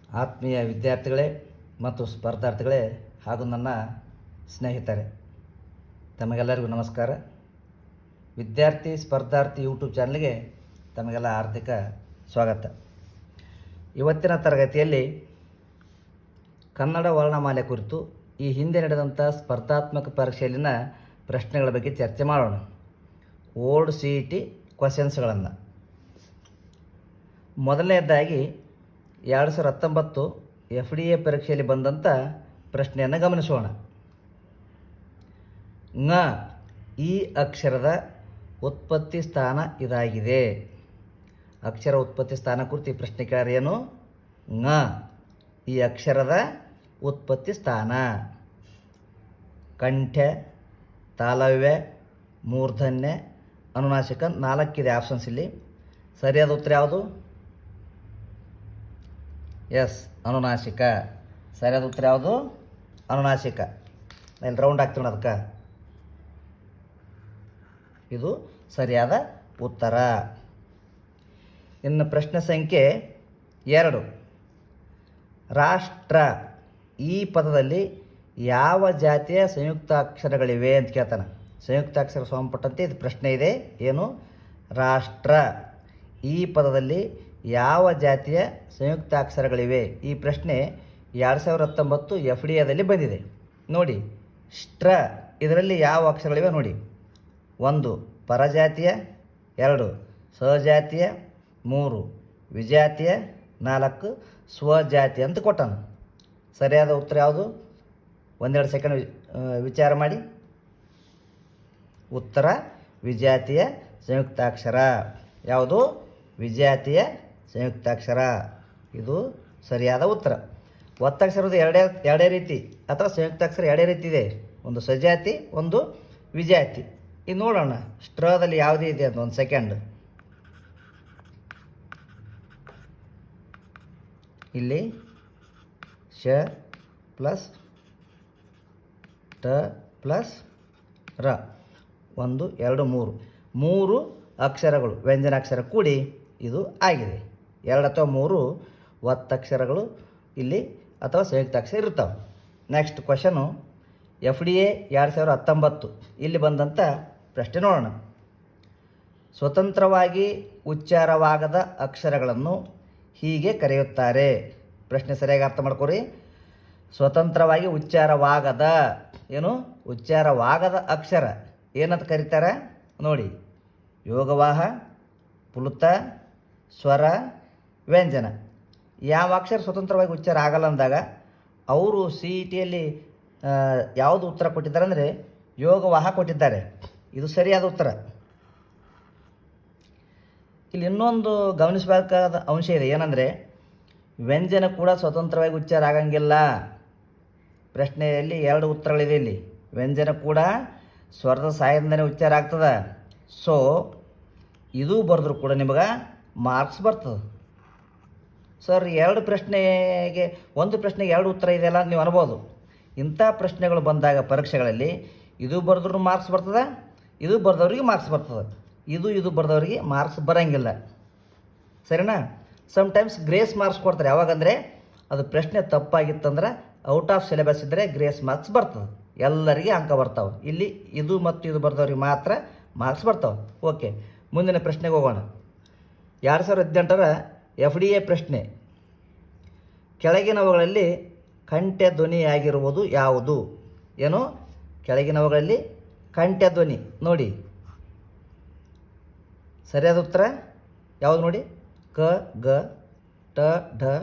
ಆತ್ಮೀಯ ವಿದ್ಯಾರ್ಥಿಗಳೇ ಮತ್ತು ಸ್ಪರ್ಧಾರ್ಥಿಗಳೇ ಹಾಗೂ ನನ್ನ ಸ್ನೇಹಿತರೆ, ತಮಗೆಲ್ಲರಿಗೂ ನಮಸ್ಕಾರ. ವಿದ್ಯಾರ್ಥಿ ಸ್ಪರ್ಧಾರ್ಥಿ ಯೂಟ್ಯೂಬ್ ಚಾನಲ್ಗೆ ತಮಗೆಲ್ಲ ಹಾರ್ದಿಕ ಸ್ವಾಗತ. ಇವತ್ತಿನ ತರಗತಿಯಲ್ಲಿ ಕನ್ನಡ ವರ್ಣಮಾಲೆ ಕುರಿತು ಈ ಹಿಂದೆ ನಡೆದಂಥ ಸ್ಪರ್ಧಾತ್ಮಕ ಪರೀಕ್ಷೆಯಲ್ಲಿನ ಪ್ರಶ್ನೆಗಳ ಬಗ್ಗೆ ಚರ್ಚೆ ಮಾಡೋಣ. Old CET ಕ್ವಶನ್ಸ್ಗಳನ್ನು. ಮೊದಲನೇದಾಗಿ 2019 FDA ಪರೀಕ್ಷೆಯಲ್ಲಿ ಬಂದಂಥ ಪ್ರಶ್ನೆಯನ್ನು ಗಮನಿಸೋಣ. ङ ಈ ಅಕ್ಷರದ ಉತ್ಪತ್ತಿ ಸ್ಥಾನ ಇದಾಗಿದೆ. ಅಕ್ಷರ ಉತ್ಪತ್ತಿ ಸ್ಥಾನ ಕುರಿತು ಈ ಪ್ರಶ್ನೆ ಏನು? ङ ಈ ಅಕ್ಷರದ ಉತ್ಪತ್ತಿ ಸ್ಥಾನ. ಕಂಠ್ಯ, ತಾಲವ್ಯ, ಮೂರ್ಧನ್ಯ, ಅನುನಾಸಿಕ 4 ಇದೆ ಆಪ್ಷನ್ಸ್ ಇಲ್ಲಿ. ಸರಿಯಾದ ಉತ್ತರ ಯಾವುದು? ಎಸ್, ಅನುನಾಸಿಕ. ಸರಿಯಾದ ಉತ್ತರ ಯಾವುದು? ಅನುನಾಸಿಕ. ಇಲ್ಲಿ ರೌಂಡ್ ಹಾಕ್ತೀವಿ ಅದಕ್ಕೆ. ಇದು ಸರಿಯಾದ ಉತ್ತರ. ಇನ್ನು ಪ್ರಶ್ನೆ ಸಂಖ್ಯೆ 2. ರಾಷ್ಟ್ರ ಈ ಪದದಲ್ಲಿ ಯಾವ ಜಾತಿಯ ಸಂಯುಕ್ತಾಕ್ಷರಗಳಿವೆ ಅಂತ ಕೇಳ್ತಾನೆ. ಸಂಯುಕ್ತಾಕ್ಷರ ಸಂಬಂಧಪಟ್ಟಂತೆ ಇದು ಪ್ರಶ್ನೆ ಇದೆ. ಏನು? ರಾಷ್ಟ್ರ ಈ ಪದದಲ್ಲಿ ಯಾವ ಜಾತಿಯ ಸಂಯುಕ್ತಾಕ್ಷರಗಳಿವೆ? ಈ ಪ್ರಶ್ನೆ 2019 FDAದಲ್ಲಿ ಬಂದಿದೆ. ನೋಡಿ, ಷ್ಟ್ರ ಇದರಲ್ಲಿ ಯಾವ ಅಕ್ಷರಗಳಿವೆ ನೋಡಿ. 1 ಪರಜಾತಿಯ, 2 ಸಹಜಾತಿಯ, 3 ವಿಜಾತಿಯ, 4 ಸ್ವಜಾತಿ ಅಂತ ಕೊಟ್ಟಾನ. ಸರಿಯಾದ ಉತ್ತರ ಯಾವುದು? 1-2 ಸೆಕೆಂಡ್ ವಿಚಾರ ಮಾಡಿ. ಉತ್ತರ ವಿಜಾತಿಯ ಸಂಯುಕ್ತಾಕ್ಷರ. ಯಾವುದು? ವಿಜಾತಿಯ ಸಂಯುಕ್ತಾಕ್ಷರ. ಇದು ಸರಿಯಾದ ಉತ್ತರ. ಒತ್ತಕ್ಷರದ ಎರಡೇ ರೀತಿ ಅಥವಾ ಸಂಯುಕ್ತಾಕ್ಷರ ಎರಡೇ ರೀತಿ ಇದೆ. ಒಂದು ಸಜಾತಿ, ಒಂದು ವಿಜಾತಿ. ಇದು ನೋಡೋಣ ಸ್ಟ್ರದಲ್ಲಿ ಯಾವುದೇ ಇದೆ ಅಂತ. 1 ಸೆಕೆಂಡ್. ಇಲ್ಲಿ ಶ ಪ್ಲಸ್ ಟ ಪ್ಲಸ್ ರ. 1 2 3 3 ಅಕ್ಷರಗಳು ವ್ಯಂಜನಾಕ್ಷರ ಕೂಡಿ ಇದು ಆಗಿದೆ. 2 ಅಥವಾ 3 ಒತ್ತಕ್ಷರಗಳು ಇಲ್ಲಿ ಅಥವಾ ಸಂಯುಕ್ತಾಕ್ಷರ ಇರ್ತಾವೆ. ನೆಕ್ಸ್ಟ್ ಕ್ವಶನು FDA 2019 ಇಲ್ಲಿ ಬಂದಂಥ ಪ್ರಶ್ನೆ ನೋಡೋಣ. ಸ್ವತಂತ್ರವಾಗಿ ಉಚ್ಚಾರವಾಗದ ಅಕ್ಷರಗಳನ್ನು ಹೀಗೆ ಕರೆಯುತ್ತಾರೆ. ಪ್ರಶ್ನೆ ಸರಿಯಾಗಿ ಅರ್ಥ ಮಾಡ್ಕೊರಿ. ಸ್ವತಂತ್ರವಾಗಿ ಉಚ್ಚಾರವಾಗದ, ಏನು? ಉಚ್ಚಾರವಾಗದ ಅಕ್ಷರ ಏನಂತ ಕರೀತಾರೆ ನೋಡಿ. ಯೋಗವಾಹ, ಪ್ಲುತ, ಸ್ವರ, ವ್ಯಂಜನ. ಯಾವ ಅಕ್ಷರ ಸ್ವತಂತ್ರವಾಗಿ ಉಚ್ಚಾರ ಆಗಲ್ಲ ಅಂದಾಗ ಅವರು CETಯಲ್ಲಿ ಯಾವುದು ಉತ್ತರ ಕೊಟ್ಟಿದ್ದಾರೆ ಅಂದರೆ ಯೋಗವಾಹ ಕೊಟ್ಟಿದ್ದಾರೆ. ಇದು ಸರಿಯಾದ ಉತ್ತರ. ಇಲ್ಲಿ ಇನ್ನೊಂದು ಗಮನಿಸಬೇಕಾದ ಅಂಶ ಇದೆ. ಏನಂದರೆ ವ್ಯಂಜನ ಕೂಡ ಸ್ವತಂತ್ರವಾಗಿ ಉಚ್ಚಾರ ಆಗಂಗಿಲ್ಲ. ಪ್ರಶ್ನೆಯಲ್ಲಿ 2 ಉತ್ತರಗಳಿದೆ. ಇಲ್ಲಿ ವ್ಯಂಜನ ಕೂಡ ಸ್ವರದ ಸಹಾಯದಿಂದನೇ ಉಚ್ಚಾರ ಆಗ್ತದೆ. ಸೊ ಇದು ಬರೆದ್ರೂ ಕೂಡ ನಿಮಗೆ ಮಾರ್ಕ್ಸ್ ಬರ್ತದೆ. ಸರ್ 2 ಪ್ರಶ್ನೆಗೆ ಒಂದು ಪ್ರಶ್ನೆಗೆ 2 ಉತ್ತರ ಇದೆಯಲ್ಲ ನೀವು ಅನ್ಬೋದು. ಇಂಥ ಪ್ರಶ್ನೆಗಳು ಬಂದಾಗ ಪರೀಕ್ಷೆಗಳಲ್ಲಿ ಇದು ಬರೆದ್ರೂ ಮಾರ್ಕ್ಸ್ ಬರ್ತದೆ, ಇದು ಬರೆದವ್ರಿಗೆ ಮಾರ್ಕ್ಸ್ ಬರ್ತದೆ, ಇದು ಬರೆದವ್ರಿಗೆ ಮಾರ್ಕ್ಸ್ ಬರೋಂಗಿಲ್ಲ. ಸರಿನಾ? ಸಮ್ಟೈಮ್ಸ್ ಗ್ರೇಸ್ ಮಾರ್ಕ್ಸ್ ಕೊಡ್ತಾರೆ. ಯಾವಾಗಂದರೆ ಅದು ಪ್ರಶ್ನೆ ತಪ್ಪಾಗಿತ್ತಂದ್ರೆ ಔಟ್ ಆಫ್ ಸಿಲೆಬಸ್ ಇದ್ದರೆ ಗ್ರೇಸ್ ಮಾರ್ಕ್ಸ್ ಬರ್ತದೆ. ಎಲ್ಲರಿಗೆ ಅಂಕ ಬರ್ತಾವೆ. ಇಲ್ಲಿ ಇದು ಮತ್ತು ಇದು ಬರೆದವ್ರಿಗೆ ಮಾತ್ರ ಮಾರ್ಕ್ಸ್ ಬರ್ತಾವೆ. ಓಕೆ, ಮುಂದಿನ ಪ್ರಶ್ನೆಗೆ ಹೋಗೋಣ. 2018 FDA ಪ್ರಶ್ನೆ. ಕೆಳಗಿನವುಗಳಲ್ಲಿ ಕಂಠ್ಯ ಧ್ವನಿಯಾಗಿರುವುದು ಯಾವುದು? ಏನು? ಕೆಳಗಿನವುಗಳಲ್ಲಿ ಕಂಠ್ಯ ಧ್ವನಿ ನೋಡಿ. ಸರಿಯಾದ ಉತ್ತರ ಯಾವುದು ನೋಡಿ? ಕ, ಗ, ಟ, ಢ,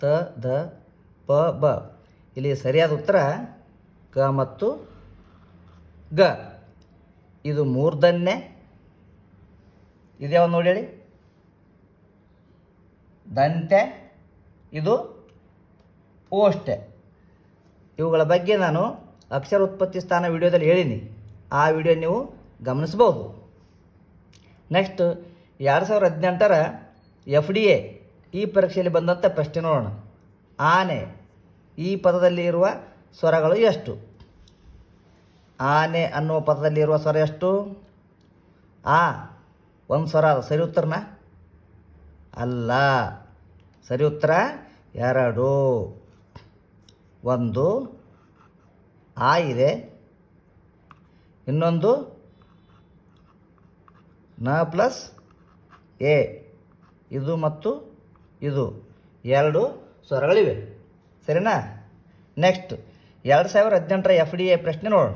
ತ, ಧ, ಪ, ಬ. ಇಲ್ಲಿ ಸರಿಯಾದ ಉತ್ತರ ಕ ಮತ್ತು ಗ. ಇದು ಮೂರ್ಧನ್ಯ. ಇದ್ಯಾವ ನೋಡಿ ಹೇಳಿ? ದಂತ್ಯ. ಇದು ಓಷ್ಠ್ಯ. ಇವುಗಳ ಬಗ್ಗೆ ನಾನು ಅಕ್ಷರ ಉತ್ಪತ್ತಿ ಸ್ಥಾನ ವಿಡಿಯೋದಲ್ಲಿ ಹೇಳೀನಿ. ಆ ವಿಡಿಯೋ ನೀವು ಗಮನಿಸ್ಬೋದು. ನೆಕ್ಸ್ಟ್ 2018 FDA ಈ ಪರೀಕ್ಷೆಯಲ್ಲಿ ಬಂದಂಥ ಪ್ರಶ್ನೆ ನೋಡೋಣ. ಆನೆ ಈ ಪದದಲ್ಲಿ ಇರುವ ಸ್ವರಗಳು ಎಷ್ಟು? ಆನೆ ಅನ್ನುವ ಪದದಲ್ಲಿ ಇರುವ ಸ್ವರ ಎಷ್ಟು? ಆ ಒಂದು ಸ್ವರ ಅದು. ಸರಿ ಉತ್ತರನ? ಅಲ್ಲ. ಸರಿ ಉತ್ತರ ಎರಡು. ಒಂದು ಆ ಇದೆ, ಇನ್ನೊಂದು ನ ಪ್ಲಸ್ ಎ. ಇದು ಮತ್ತು ಇದು ಎರಡು ಸ್ವರಗಳಿವೆ. ಸರಿನಾ? ನೆಕ್ಸ್ಟ್ 2018ರ FDA ಪ್ರಶ್ನೆ ನೋಡೋಣ.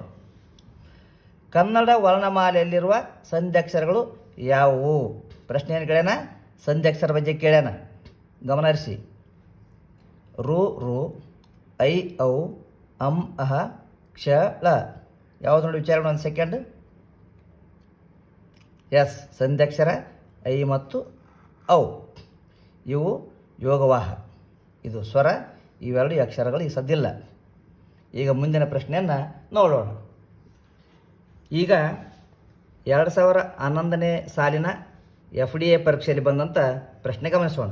ಕನ್ನಡ ವರ್ಣಮಾಲೆಯಲ್ಲಿರುವ ಸಂಧ್ಯಕ್ಷರಗಳು ಯಾವುವು? ಪ್ರಶ್ನೆ ಏನು ಕೇಳ್ಯಾನ? ಸಂಧ್ಯಕ್ಷರ ಬಗ್ಗೆ ಕೇಳ್ಯಾನ. ಗಮನಹರಿಸಿ. ರು ರು, ಐ ಔ, ಅಂ ಅಹ, ಕ್ಷ ಳ. ಯಾವುದು ನೋಡಿ ವಿಚಾರ ಒಂದು ಸೆಕೆಂಡ್. ಎಸ್, ಸಂಧ್ಯಕ್ಷರ ಐ ಮತ್ತು ಔ ಇವು ಯೋಗವಾಹ. ಇದು ಸ್ವರ. ಇವೆರಡು ಅಕ್ಷರಗಳು ಈ ಸದ್ದಿಲ್ಲ. ಈಗ ಮುಂದಿನ ಪ್ರಶ್ನೆಯನ್ನು ನೋಡೋಣ. ಈಗ 2011ನೇ ಸಾಲಿನ FDA ಪರೀಕ್ಷೆಯಲ್ಲಿ ಬಂದಂಥ ಪ್ರಶ್ನೆ ಗಮನಿಸೋಣ.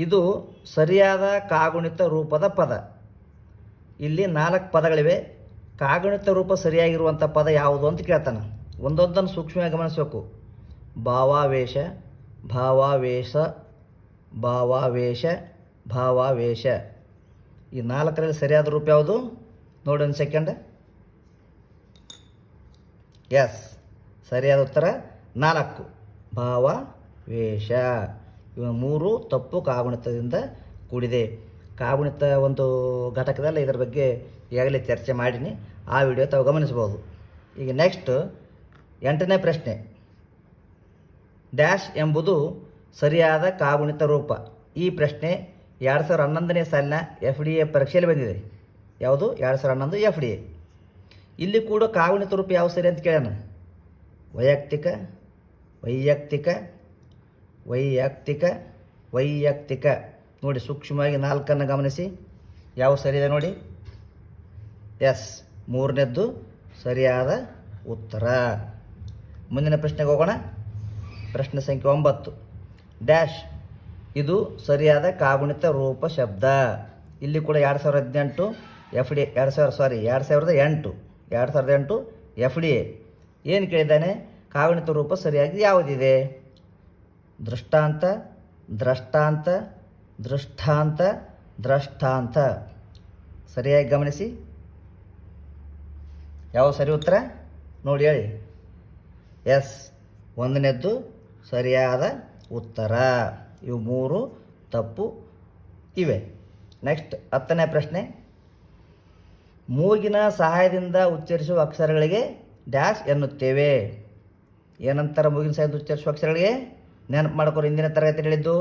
ಇದು ಸರಿಯಾದ ಕಾಗುಣಿತ ರೂಪದ ಪದ. ಇಲ್ಲಿ 4 ಪದಗಳಿವೆ. ಕಾಗುಣಿತ ರೂಪ ಸರಿಯಾಗಿರುವಂಥ ಪದ ಯಾವುದು ಅಂತ ಕೇಳ್ತಾನೆ. ಒಂದೊಂದನ್ನು ಸೂಕ್ಷ್ಮವಾಗಿ ಗಮನಿಸಬೇಕು. ಭಾವಾವೇಶ, ಭಾವಾವೇಶ, ಭಾವಾವೇಶ, ಭಾವಾವೇಶ. ಈ 4ರಲ್ಲಿ ಸರಿಯಾದ ರೂಪ ಯಾವುದು ನೋಡಿ ಒಂದು ಸೆಕೆಂಡ್. ಎಸ್, ಸರಿಯಾದ ಉತ್ತರ 4 ಭಾವಾವೇಶ. ಇವು 3 ತಪ್ಪು ಕಾಗುಣಿತದಿಂದ ಕೂಡಿದೆ. ಕಾಗುಣಿತ ಒಂದು ಘಟಕದಲ್ಲಿ ಇದರ ಬಗ್ಗೆ ಈಗಾಗಲೇ ಚರ್ಚೆ ಮಾಡೀನಿ. ಆ ವಿಡಿಯೋ ತಾವು ಗಮನಿಸ್ಬೋದು. ಈಗ ನೆಕ್ಸ್ಟ್ 8ನೇ ಪ್ರಶ್ನೆ. ಡ್ಯಾಶ್ ಎಂಬುದು ಸರಿಯಾದ ಕಾಗುಣಿತ ರೂಪ. ಈ ಪ್ರಶ್ನೆ 2011ನೇ ಸಾಲಿನ FDA ಪರೀಕ್ಷೆಯಲ್ಲಿ ಬಂದಿದೆ. ಯಾವುದು? 2011 FDA. ಇಲ್ಲಿ ಕೂಡ ಕಾಗುಣಿತ ರೂಪ ಯಾವ ಸರಿ ಅಂತ ಕೇಳೋಣ. ವೈಯಕ್ತಿಕ, ವೈಯಕ್ತಿಕ, ವೈಯಕ್ತಿಕ, ವೈಯಕ್ತಿಕ. ನೋಡಿ ಸೂಕ್ಷ್ಮವಾಗಿ 4 ಗಮನಿಸಿ. ಯಾವ ಸರಿ ಇದೆ ನೋಡಿ. ಎಸ್, 3ನೇದ್ದು ಸರಿಯಾದ ಉತ್ತರ. ಮುಂದಿನ ಪ್ರಶ್ನೆಗೆ ಹೋಗೋಣ. ಪ್ರಶ್ನೆ ಸಂಖ್ಯೆ 9. ಡ್ಯಾಶ್ ಇದು ಸರಿಯಾದ ಕಾಗುಣಿತ ರೂಪ ಶಬ್ದ. ಇಲ್ಲಿ ಕೂಡ 2018 2008 FDA ಏನು ಕೇಳಿದ್ದಾನೆ? ಕಾಗುಣಿತ ರೂಪ ಸರಿಯಾಗಿ ಯಾವುದಿದೆ? ದೃಷ್ಟಾಂತ, ದ್ರಷ್ಟಾಂತ, ದೃಷ್ಟಾಂತ, ದ್ರಷ್ಟಾಂತ. ಸರಿಯಾಗಿ ಗಮನಿಸಿ. ಯಾವ ಸರಿ ಉತ್ತರ ನೋಡಿ ಹೇಳಿ. ಎಸ್, 1ನೇದ್ದು ಸರಿಯಾದ ಉತ್ತರ. ಇವು 3 ತಪ್ಪು ಇವೆ. ನೆಕ್ಸ್ಟ್ 10ನೇ ಪ್ರಶ್ನೆ. ಮೂಗಿನ ಸಹಾಯದಿಂದ ಉಚ್ಚರಿಸುವ ಅಕ್ಷರಗಳಿಗೆ ಡ್ಯಾಶ್ ಎನ್ನುತ್ತೇವೆ. ಏನಂತಾರೆ ಮೂಗಿನ ಸಹಾಯದಿಂದ ಉಚ್ಚರಿಸುವ ಅಕ್ಷರಗಳಿಗೆ? ನೆನಪು ಮಾಡ್ಕೊರು, ಹಿಂದಿನ ತರಗತಿ ಹೇಳಿದ್ದು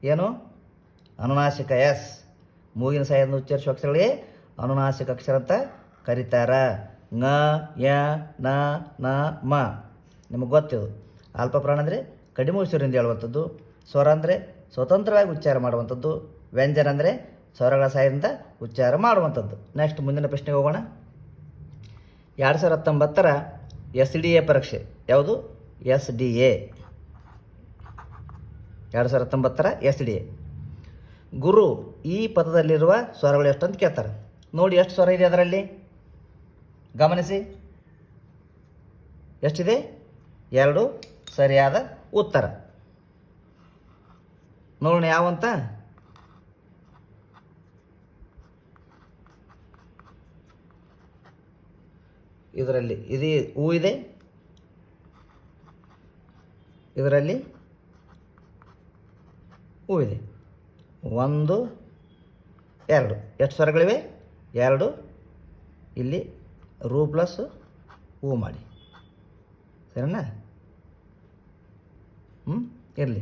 ಏನು? ಅನುನಾಸಿಕ. ಎಸ್, ಮೂಗಿನ ಸಹಾಯದಿಂದ ಉಚ್ಚರಿಸುವ ಅಕ್ಷರಗಳಿಗೆ ಅನುನಾಸಿಕ ಅಕ್ಷರ ಅಂತ ಕರೀತಾರ. ಂಗ, ಯ, ನ, ನ, ಮ. ನಿಮಗೆ ಗೊತ್ತಿದು. ಅಲ್ಪ ಪ್ರಾಣ ಅಂದರೆ ಕಡಿಮೆ ಉಸಿರಿಂದ ಹೇಳುವಂಥದ್ದು. ಸ್ವರ ಅಂದರೆ ಸ್ವತಂತ್ರವಾಗಿ ಉಚ್ಚಾರ ಮಾಡುವಂಥದ್ದು. ವ್ಯಂಜನ ಅಂದರೆ ಸ್ವರಗಳ ಸಹಾಯದಿಂದ ಉಚ್ಚಾರ ಮಾಡುವಂಥದ್ದು. ನೆಕ್ಸ್ಟ್ ಮುಂದಿನ ಪ್ರಶ್ನೆಗೆ ಹೋಗೋಣ. 2019ರ SDA ಪರೀಕ್ಷೆ. ಯಾವುದು? SDA. 2019ರ SDA. ಗುರು ಈ ಪದದಲ್ಲಿರುವ ಸ್ವರಗಳು ಎಷ್ಟು ಅಂತ ಕೇಳ್ತಾರೆ. ನೋಡಿ ಎಷ್ಟು ಸ್ವರ ಇದೆ ಅದರಲ್ಲಿ. ಗಮನಿಸಿ. ಎಷ್ಟಿದೆ? 2 ಸರಿಯಾದ ಉತ್ತರ. ನೋಡೋಣ ಯಾವಂತ. ಇದರಲ್ಲಿ ಇದು ಹೂ ಇದೆ, ಇದರಲ್ಲಿ ಹೂ ಇದೆ. 1 2 ಎಷ್ಟು ಸ್ವರಗಳಿವೆ? 2. ಇಲ್ಲಿ ರು ಪ್ಲಸ್ ಹೂ ಮಾಡಿ. ಸರಿನಾ? ಇರಲಿ.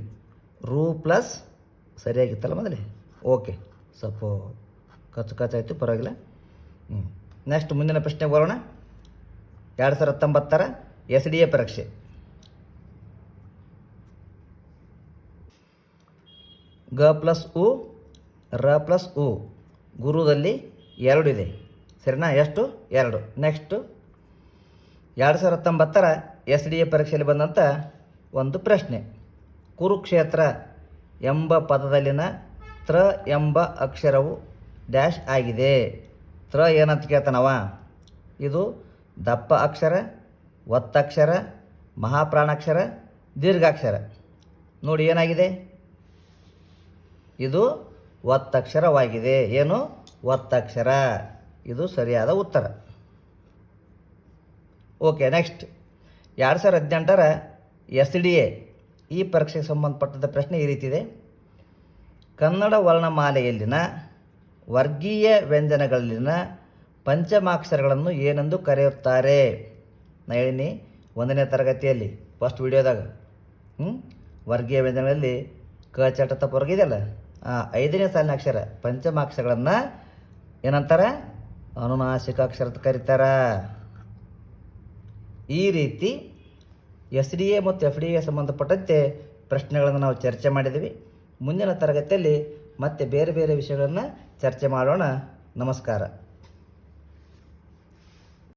ರು ಪ್ಲಸ್ ಸರಿಯಾಗಿತ್ತಲ್ಲ ಮೊದಲೇ. ಓಕೆ, ಸ್ವಲ್ಪ ಕಚ್ಚಾಯಿತು, ಪರವಾಗಿಲ್ಲ. ನೆಕ್ಸ್ಟ್ ಮುಂದಿನ ಪ್ರಶ್ನೆಗೆ ಬರೋಣ. 2019ರ SDA ಪರೀಕ್ಷೆ. ಗ ಪ್ಲಸ್ ಉ, ರ ಪ್ಲಸ್ ಉ. ಗುರುದಲ್ಲಿ 2 ಇದೆ. ಸರಿನಾ? ಎಷ್ಟು? 2. ನೆಕ್ಸ್ಟು 2019ರ SDA ಪರೀಕ್ಷೆಯಲ್ಲಿ ಬಂದಂಥ ಒಂದು ಪ್ರಶ್ನೆ. ಕುರುಕ್ಷೇತ್ರ ಎಂಬ ಪದದಲ್ಲಿನ ತ್ರ ಎಂಬ ಅಕ್ಷರವು ಡ್ಯಾಶ್ ಆಗಿದೆ. ತ್ರ ಏನಂತ ಕೇಳ್ತಾನವ? ಇದು ದಪ್ಪ ಅಕ್ಷರ, ಒತ್ತಕ್ಷರ, ಮಹಾಪ್ರಾಣಾಕ್ಷರ, ದೀರ್ಘಾಕ್ಷರ. ನೋಡಿ ಏನಾಗಿದೆ. ಇದು ಒತ್ತಕ್ಷರವಾಗಿದೆ. ಏನು? ಒತ್ತಕ್ಷರ. ಇದು ಸರಿಯಾದ ಉತ್ತರ. ಓಕೆ, ನೆಕ್ಸ್ಟ್ 2018ರ SDA ಈ ಪರೀಕ್ಷೆಗೆ ಸಂಬಂಧಪಟ್ಟಂಥ ಪ್ರಶ್ನೆ ಈ ರೀತಿ ಇದೆ. ಕನ್ನಡ ವರ್ಣಮಾಲೆಯಲ್ಲಿನ ವರ್ಗೀಯ ವ್ಯಂಜನಗಳಲ್ಲಿನ ಪಂಚಮಾಕ್ಷರಗಳನ್ನು ಏನೆಂದು ಕರೆಯುತ್ತಾರೆ? ನಾ ಹೇಳಿನಿ 1ನೇ ತರಗತಿಯಲ್ಲಿ ಫಸ್ಟ್ ವಿಡಿಯೋದಾಗ. ವರ್ಗೀಯ ವ್ಯಂಜನಗಳಲ್ಲಿ ಕ ಚಟ ತಪ್ಪ ವರ್ಗ ಇದೆಯಲ್ಲ, 5ನೇ ಸಾಲಿನ ಅಕ್ಷರ ಪಂಚಮಾಕ್ಷರಗಳನ್ನು ಏನಂತಾರೆ? ಅನುನಾಸಿಕ ಅಕ್ಷರ ಅಂತ ಕರೀತಾರ. ಈ ರೀತಿ SDA ಮತ್ತು FDA ಸಂಬಂಧಪಟ್ಟಂತೆ ಪ್ರಶ್ನೆಗಳನ್ನು ನಾವು ಚರ್ಚೆ ಮಾಡಿದ್ದೀವಿ. ಮುಂದಿನ ತರಗತಿಯಲ್ಲಿ ಮತ್ತೆ ಬೇರೆ ಬೇರೆ ವಿಷಯಗಳನ್ನು ಚರ್ಚೆ ಮಾಡೋಣ. ನಮಸ್ಕಾರ.